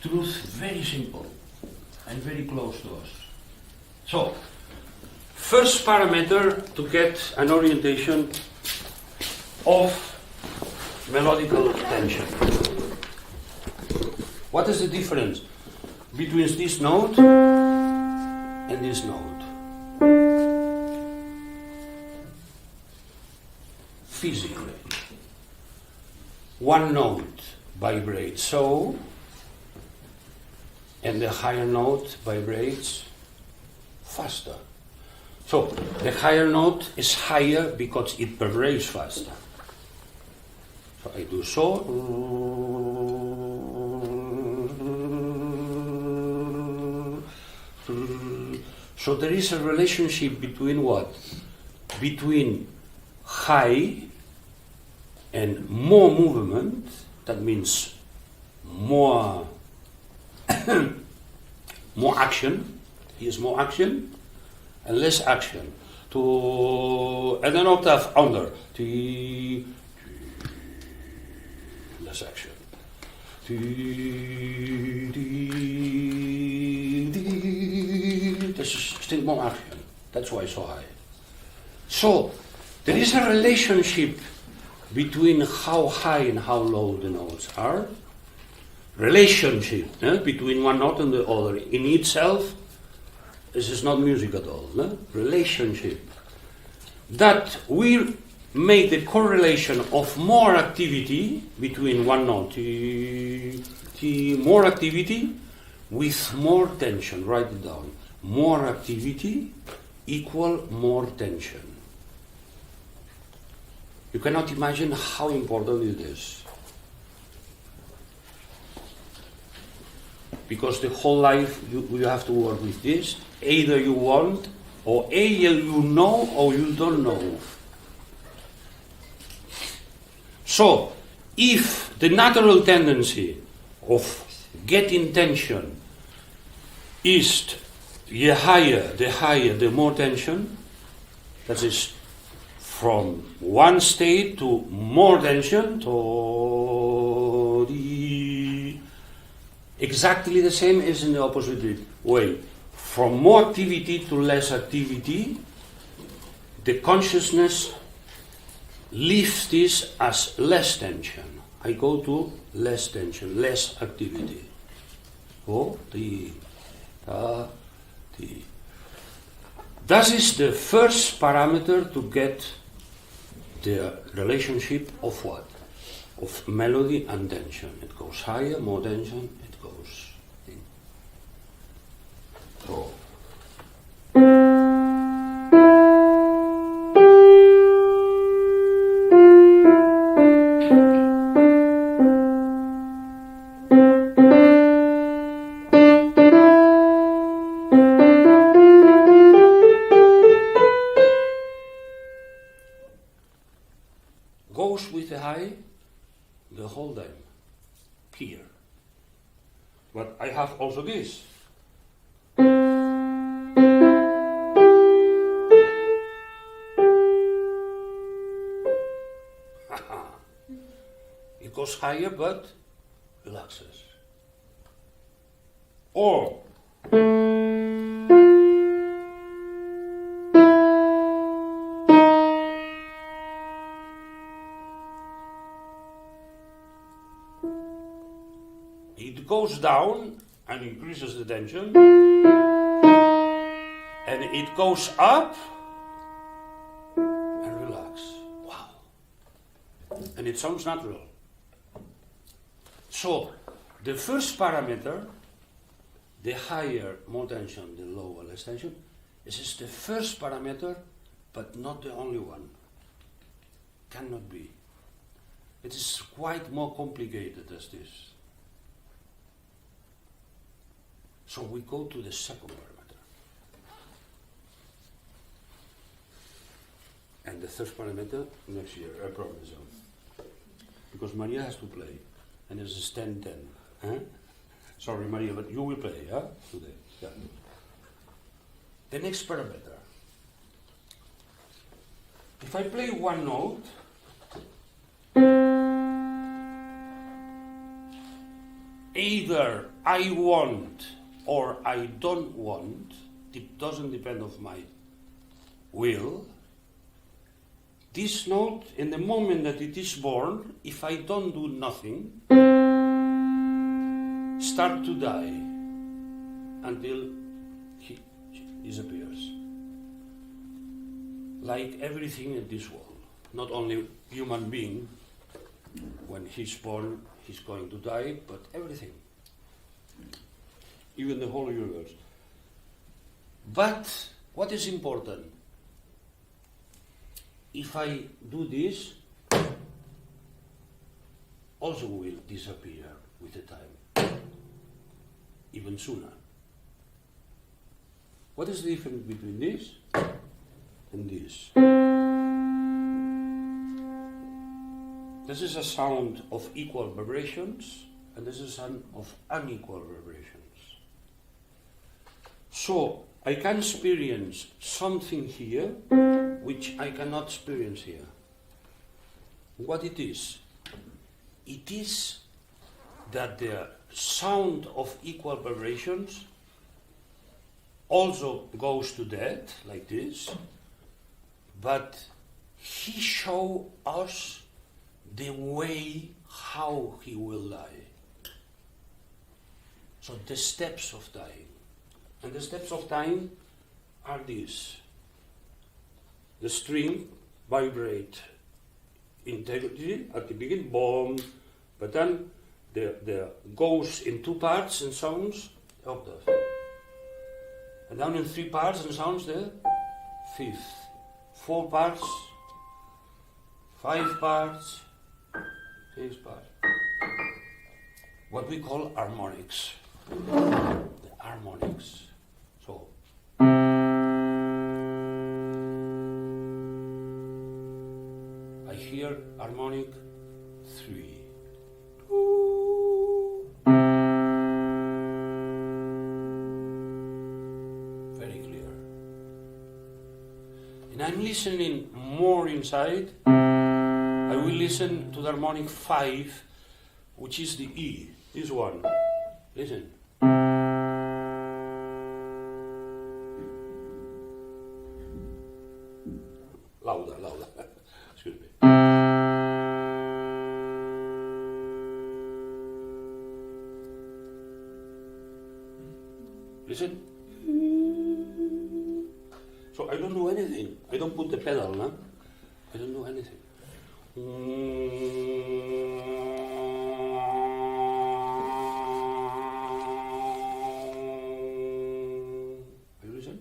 truth very simple and very close to us. So, first parameter to get an orientation of melodical tension. What is the difference between this note and this note? Physically, one note vibrates so, and the higher note vibrates faster. So the higher note is higher because it vibrates faster. So I do so. So there is a relationship between what? Between high and more movement, that means more more action. Here's more action and less action. And an octave under. Less action. There's still more action. That's why it's so high. So there is a relationship between how high and how low the notes are. Relationship between one note and the other. In itself, this is not music at all. Relationship. That will make the correlation of more activity between one note, more activity with more tension. Write it down. More activity equal more tension. You cannot imagine how important it is. Because the whole life you have to work with this. Either you want, or either you know, or you don't know. So, if the natural tendency of getting tension is the higher, the more tension, that is from one state to more tension, to the exactly the same as in the opposite way. From more activity to less activity, the consciousness leaves this as less tension. I go to less tension, less activity. That is the first parameter to get the relationship of what? Of melody and tension. It goes higher, more tension, it goes in. So. Goes with the high the whole time here. But I have also this. It goes higher but relaxes. Or it goes down and increases the tension, and it goes up and relax. Wow. And it sounds natural. So, the first parameter, the higher, more tension, the lower, less tension, this is the first parameter, but not the only one. Cannot be. It is quite more complicated as this. So we go to the second parameter. And the third parameter next year, I promise you. Because Maria has to play. And it's a 10-10. Huh? Sorry, Maria, but you will play, huh? Today. Yeah. The next parameter. If I play one note, either I want or I don't want, it doesn't depend on my will. This note, in the moment that it is born, if I don't do nothing, start to die until he disappears. Like everything in this world, not only human being, when he's born, he's going to die, but everything, even the whole universe. But what is important? If I do this, also will disappear with the time, even sooner. What is the difference between this and this? This is a sound of equal vibrations, and this is a sound of unequal vibrations. So I can experience something here which I cannot experience here. What it is? It is that the sound of equal vibrations also goes to that, like this, but he shows us the way how he will die. So the steps of dying. And the steps of dying are these. The string vibrate integrity at the beginning, boom, but then the goes in two parts and sounds octave. And down in three parts and sounds the fifth. 4 parts, 5 parts, 6 parts. What we call harmonics. The harmonics. So I hear harmonic 3. Very clear. And I'm listening more inside. I will listen to the harmonic 5, which is the E. This one. Listen. Louder. Excuse me. Listen. So I don't do anything. I don't put the pedal, no? I don't do anything. Are you listen?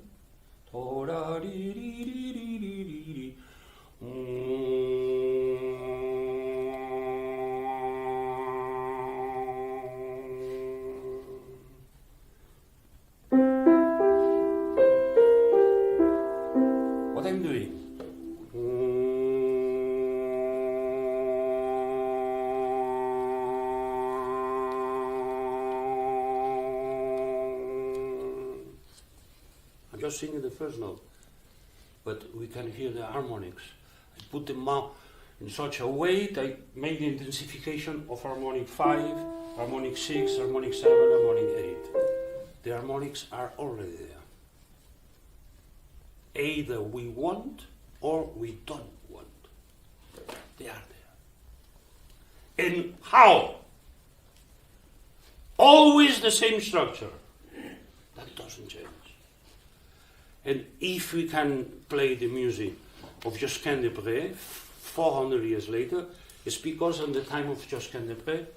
What I'm doing? I'm just singing the first note, but we can hear the harmonics. I put them up in such a way that I make the intensification of harmonic 5, harmonic 6, harmonic 7, harmonic 8. The harmonics are already there. Either we want or we don't want. They are there. And how? Always the same structure. That doesn't change. And if we can play the music of Josquin des Prez 400 years later, it's because in the time of Josquin des Prez,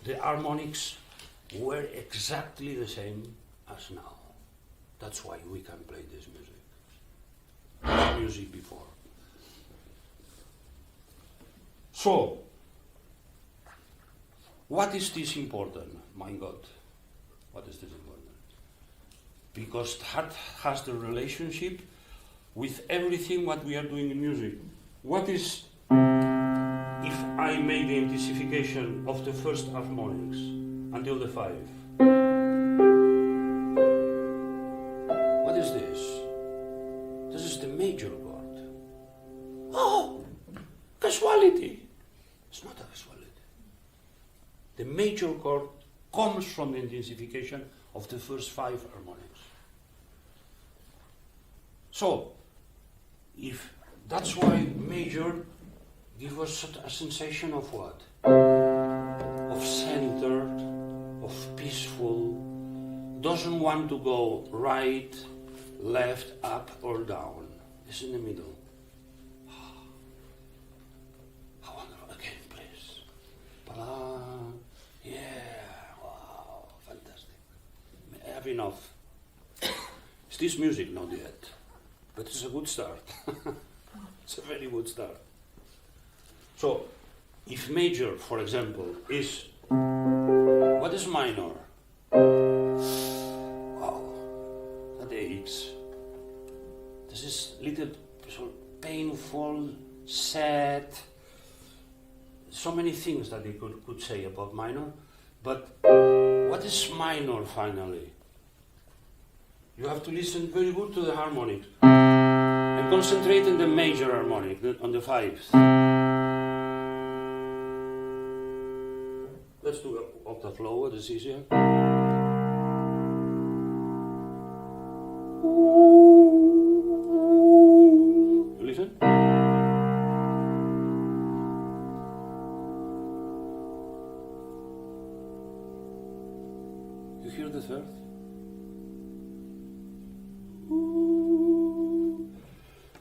the harmonics were exactly the same as now. That's why we can play this music. Music before. So, what is this important? My God, what is this important? Because that has the relationship with everything what we are doing in music. What is if I make the intensification of the first harmonics until the 5? What is this? This is the major chord. Oh, casualty. It's not a casualty. The major chord comes from the intensification of the first 5 harmonics. So, if that's why major gives us a sensation of what? Of centered, of peaceful, doesn't want to go right, left, up or down. It's in the middle. How wonderful. Again, please. Ba-la. Yeah. Wow. Fantastic. I have enough. It's this music, not yet. But it's a good start. It's a very good start. So, if major, for example, is... What is minor? Wow. That aches. This is little so painful, sad. So many things that we could say about minor. But what is minor finally? You have to listen very good to the harmonics and concentrate on the major harmonic, on the 5th. Let's do an octave lower, that's easier. You listen? You hear the 3rd?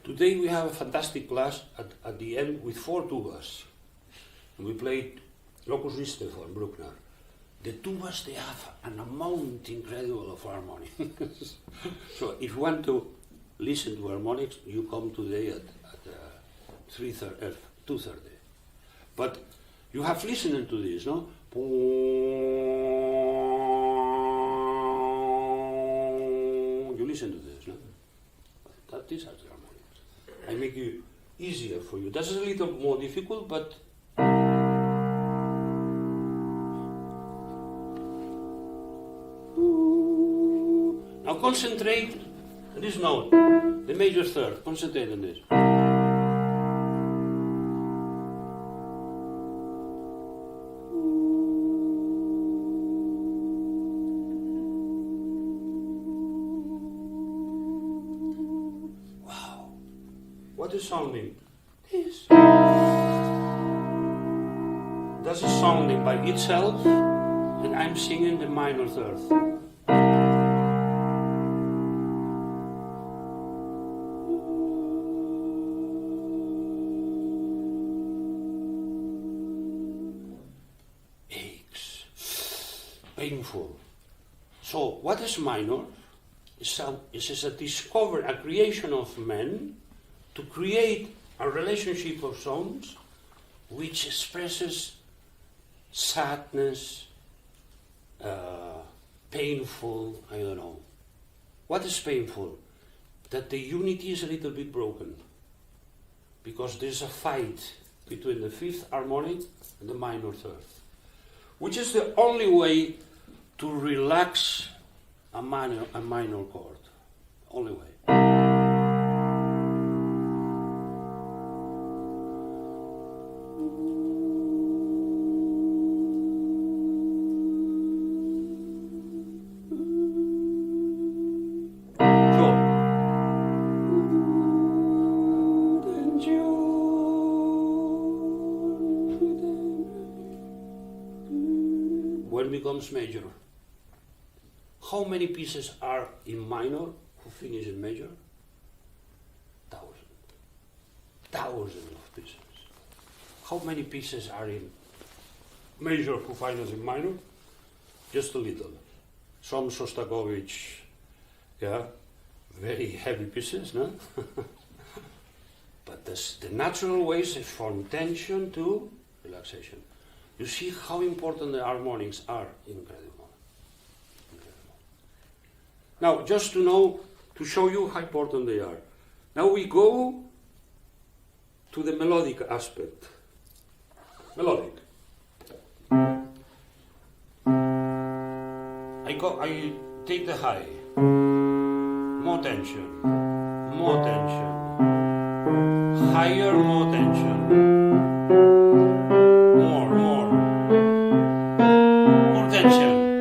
Today we have a fantastic class at the end with 4 tubas. And we played Locus Viste for Bruckner. The tubas, they have an amount incredible of harmonics. So if you want to listen to harmonics, you come today at 2:30. But you have listened to this, no? You listen to this, no? These are the harmonics. I make it easier for you. That's a little more difficult, but now concentrate on this note, the major 3rd. Concentrate on this. Wow. What is sounding? This. That's a sounding by itself, and I'm singing the minor 3rd. Painful. So, what is minor? It's a discovery, a creation of man to create a relationship of sounds which expresses sadness, painful, I don't know. What is painful? That the unity is a little bit broken. Because there's a fight between the 5th harmonic and the minor 3rd. Which is the only way to relax a minor chord. Only way. When becomes major? How many pieces are in minor who finish in major? 1,000. 1,000 of pieces. How many pieces are in major who finish in minor? Just a little. Some Shostakovich, yeah, very heavy pieces, no? But the natural ways is from tension to relaxation. You see how important the harmonics are. Incredible. Now, just to know, to show you how important they are. Now we go to the melodic aspect. Melodic. I take the high. More tension. More tension. Higher, more tension. More tension.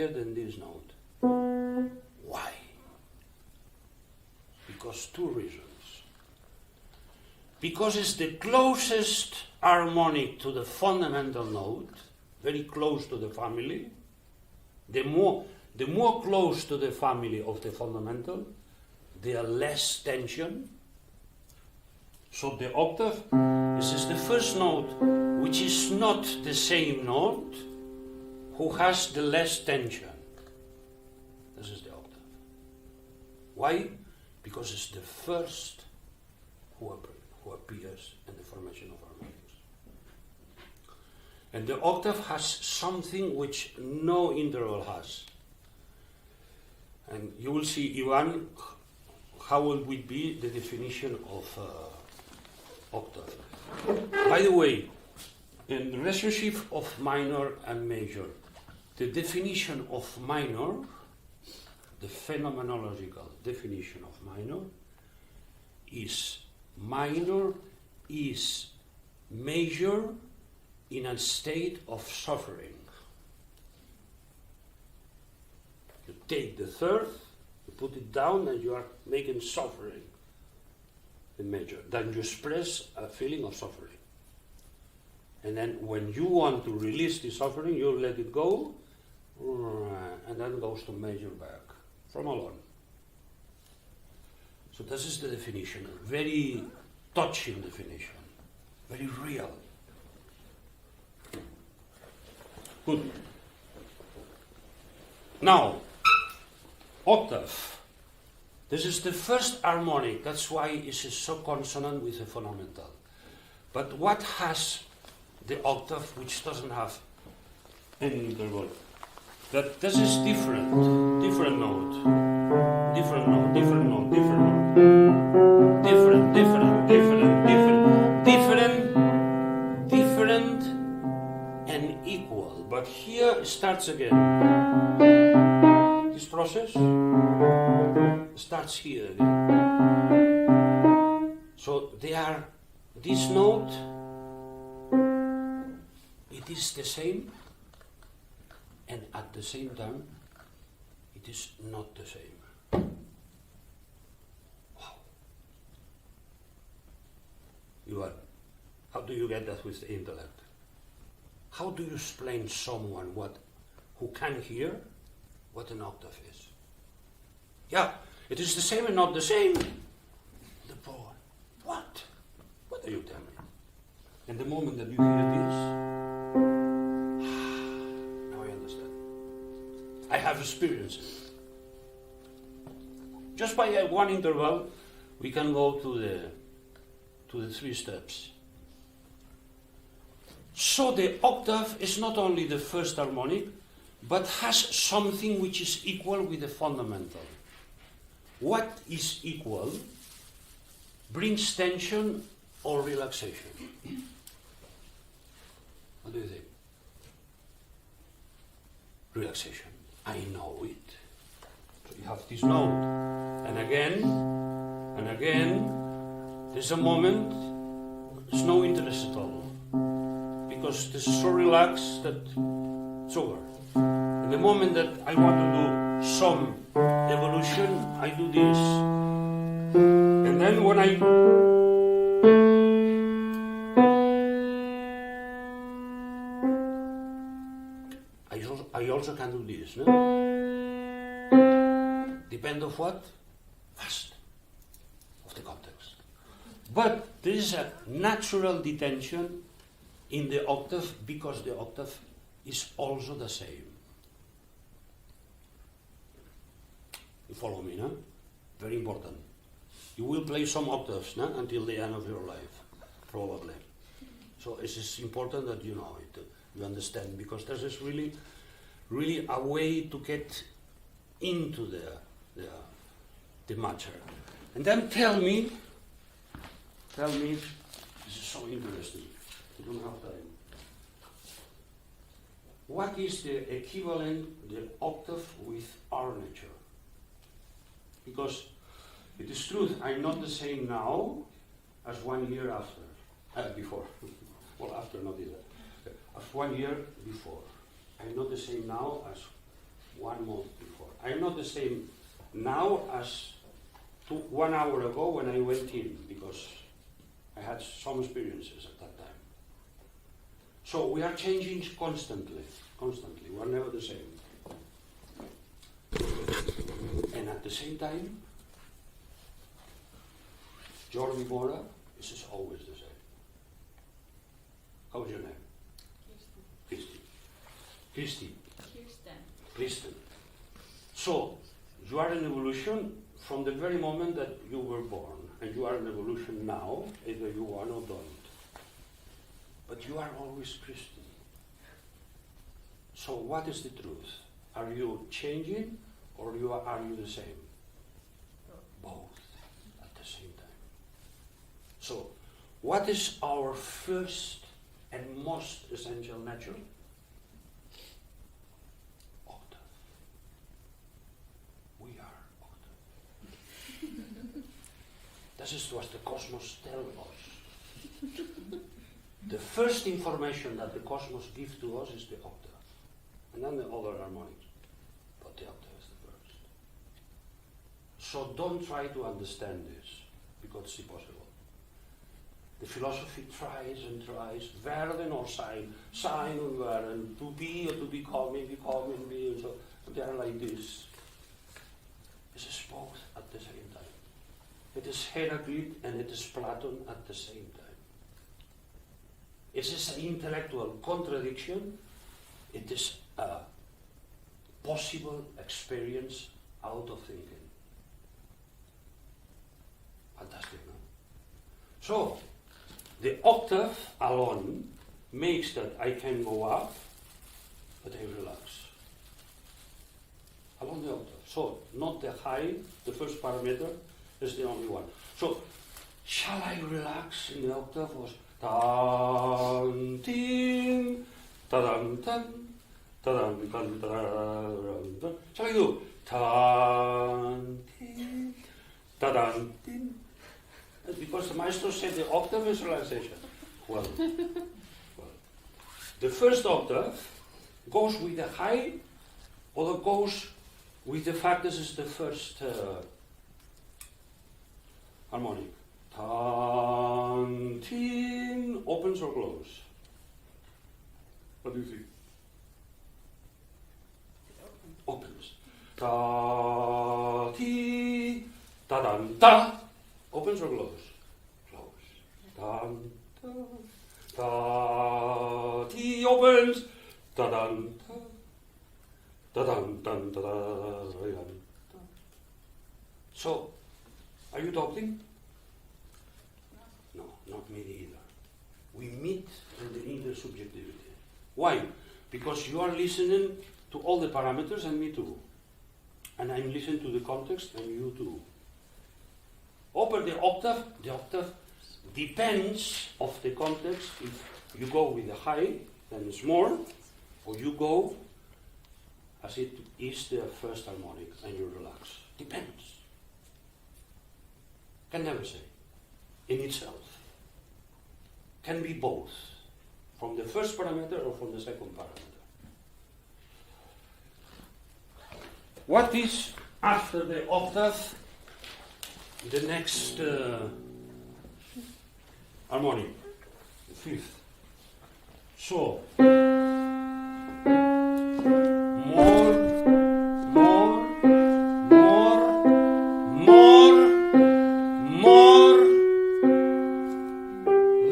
higher than this note. Why? Because two reasons. Because it's the closest harmonic to the fundamental note, very close to the family. The more close to the family of the fundamental, the less tension. So the octave, this is the first note, which is not the same note, who has the less tension. This is the octave. Why? Because it's the first who appears in the formation of harmonics. And the octave has something which no interval has. And you will see, Ivan, how will it be the definition of octave. By the way, in the relationship of minor and major, the definition of minor, the phenomenological definition of minor is major in a state of suffering. You take the third, you put it down, and you are making suffering the major. Then you express a feeling of suffering. And then when you want to release the suffering, you let it go, and then goes to major back, from alone. So this is the definition, a very touching definition, very real. Good. Now, octave. This is the first harmonic, that's why it is so consonant with the fundamental. But what has the octave which doesn't have any interval? That this is different note, different note, different note, different note, different and equal. But here it starts again. This process starts here again. So they are, this note, it is the same, and at the same time, it is not the same. Wow. How do you get that with the intellect? How do you explain someone who can hear what an octave is? Yeah, it is the same and not the same. The poet, what? What are you telling me? And the moment that you hear this, now I understand. I have experienced it. Just by one interval, we can go to the 3 steps. So the octave is not only the first harmonic, but has something which is equal with the fundamental. What is equal brings tension or relaxation. What do you think? Relaxation. I know it. So you have this note. And again, there's a moment, there's no interest at all. Because this is so relaxed that it's over. And the moment that I want to do some evolution, I do this. And then when I also can do this, no? Depend of what? Fast. Of the context. But there is a natural detention in the octave because the octave is also the same. You follow me, no? Very important. You will play some octaves, no? Until the end of your life, probably. So it is important that you know it, you understand, because this is really a way to get into the matter. And then tell me, this is so interesting. I don't have time. What is the equivalent, the octave with armature? Because it is true, I'm not the same now as 1 year after, before. Well, after, not either. As 1 year before. I'm not the same now as 1 month before. I'm not the same now as 1 hour ago when I went in, because I had some experiences at that time. So we are changing constantly. We are never the same. And at the same time, Jordi Mora is always the same. How's your name? Kristen. So, you are an evolution from the very moment that you were born, and you are an evolution now, either you want or don't. But you are always Christian. So what is the truth? Are you changing, or are you the same? Both at the same time. So, what is our first and most essential nature? Octave. We are octave. This is what the cosmos tells us. The first information that the cosmos gives to us is the octave. And then the other harmonics. But the octave is the first. So don't try to understand this, because it's impossible. The philosophy tries and tries, werden or sein and werden, to be or to become and be, and so they are like this. This is both at the same time. It is Heraclit and it is Platon at the same time. It is an intellectual contradiction. It is a possible experience out of thinking. Fantastic, no? So, the octave alone makes that I can go up, but I relax. Along the octave. So, not the high, the first parameter is the only one. So, shall I relax in the octave? Or tan, tin, tadan, tan, tadan, tan, tadan, tan. Shall I do tan, tin, tadan, tin? Because the Maestro said the octave is relaxation. Well, the first octave goes with the high, or goes with the fact this is the first harmonic. Tan, tin, opens or closes? What do you think? Opens. Ta, ti, ta, dan, ta. Opens or closes? Close. Tan, ta, ta, ti, opens. Ta, dan, ta. Ta, dan, dan, ta, da, dan, ta. So, are you talking? No, not me either. We meet in the intersubjectivity. Why? Because you are listening to all the parameters and me too. And I'm listening to the context and you too. Over the octave depends of the context. If you go with the high, then it's more, or you go as it is the first harmonic and you relax. Depends. Can never say. In itself. Can be both. From the first parameter or from the second parameter. What is after the octave? The next harmonic, the fifth. So, more,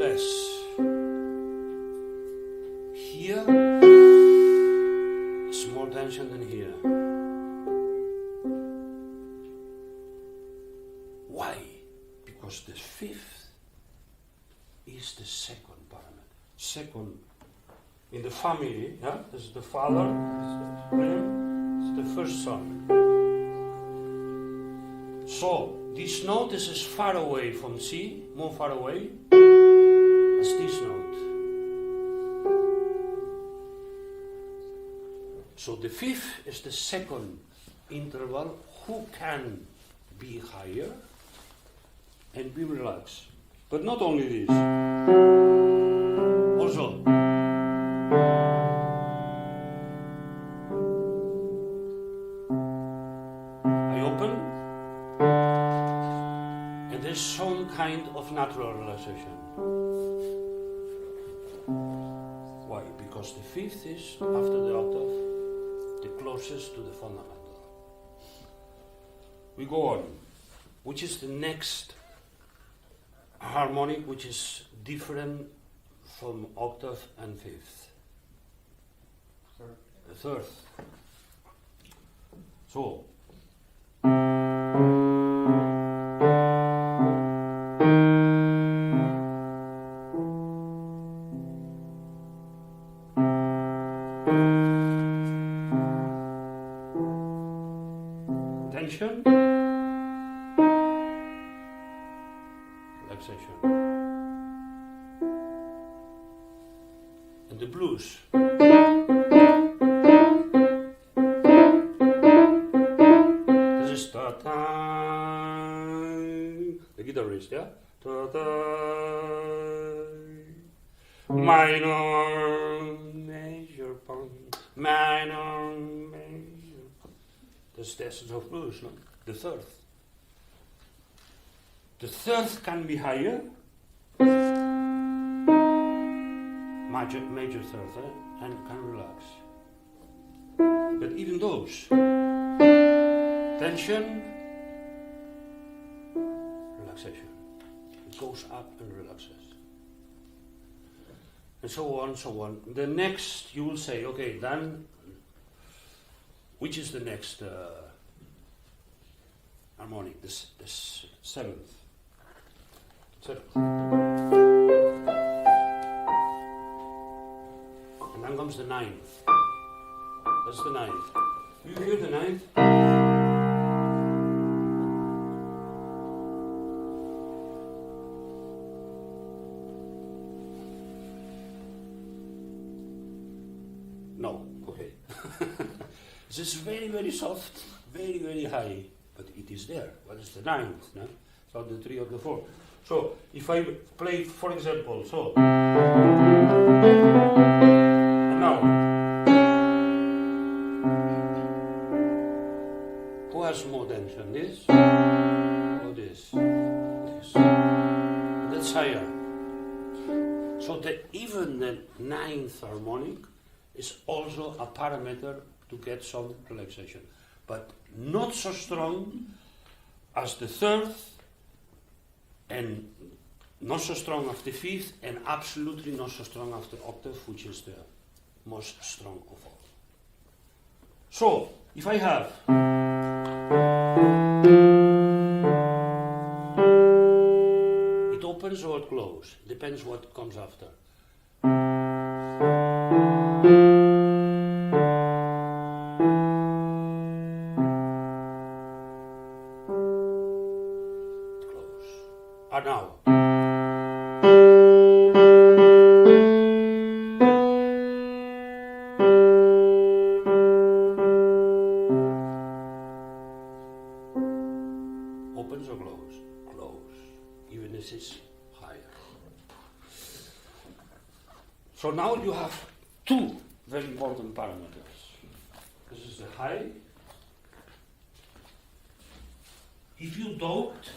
less. Here, it's more tension than here. Why? Because the fifth is the second parameter. Second, in the family, yeah? This is the father, this is the first son. So, this note is as far away from C, more far away, as this note. So the fifth is the second interval. Who can be higher and be relaxed? But not only this. Also, very open, and there's some kind of natural relaxation. Why? Because the fifth is, after the octave, the closest to the fundamental. We go on. Which is the next harmonic which is different from octave and fifth? The third. So, tension, relaxation, and the blues. This is the guitarist, yeah? Minor, major, minor, major. That's the essence of blues, no? The third. The third can be higher, major third, and can relax. But even those, tension, relaxation. It goes up and relaxes. And so on, so on. The next, you will say, okay, then, which is the next harmonic, the seventh. And then comes the ninth. That's the ninth. You hear the ninth? No, okay. This is very, very soft, very, very high, but it is there. What is the ninth? No? It's not the three or the four. So, if I play, for example, so. And now. Who has more tension? This? Or this? This. That's higher. So, even the ninth harmonic is also a parameter to get some relaxation. But not so strong as the third, and not so strong as the fifth, and absolutely not so strong as the octave, which is the most strong of all. So, if I have it opens or it closes, depends what comes after. Now. Opens or close? Close. Even this is higher. So now you have two very important parameters. This is the high. If you don't,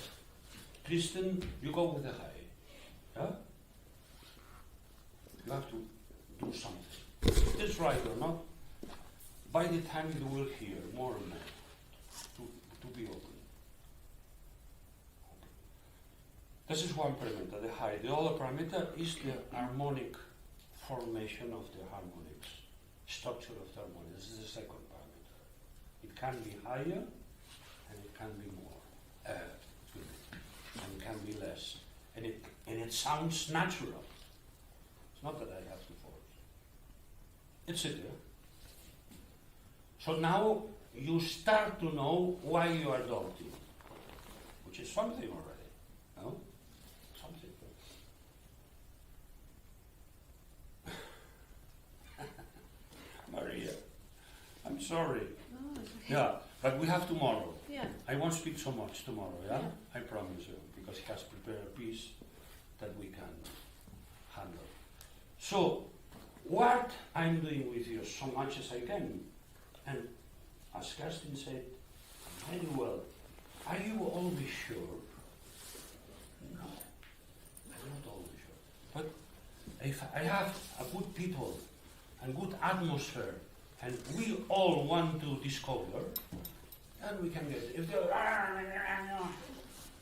Tristan, you go with the high. Yeah? You have to do something. If it's right or not, by the time you will hear more and more to be open. This is one parameter, the high. The other parameter is the harmonic formation of the harmonics, structure of the harmonics. This is the second parameter. It can be higher and it can be more. And can be less, and it sounds natural. It's not that I have to force. It's there. So now you start to know why you are adopting, which is something already. No, something. Maria, I'm sorry. No, it's okay. Yeah, but we have tomorrow. Yeah. I won't speak so much tomorrow, yeah? Yeah. I promise you, because he has prepared a piece that we can handle. So, what I'm doing with you so much as I can, and as Kerstin said, very well. Are you always sure? No, I'm not always sure. But if I have a good people and good atmosphere, and we all want to discover, then we can get it. If they're,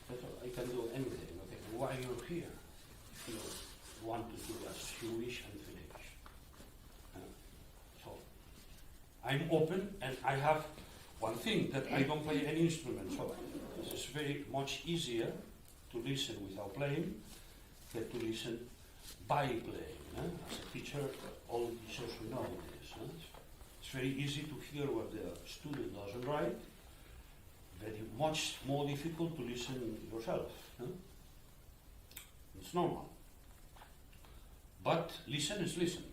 that's all, I can do anything. Okay, why you're here? If you want to do as you wish and finish. So I'm open, and I have one thing, that I don't play any instrument, so this is very much easier to listen without playing than to listen by playing. As a teacher, all the teachers know this. It's very easy to hear what the student doesn't write, very much more difficult to listen yourself. It's normal. But listen is listen.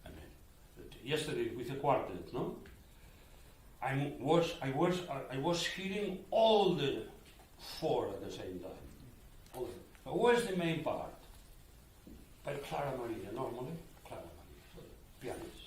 I mean, yesterday with the quartet, no? I was hearing all the four at the same time. But where's the main part? By Clara Maria, normally Clara Maria, so pianist.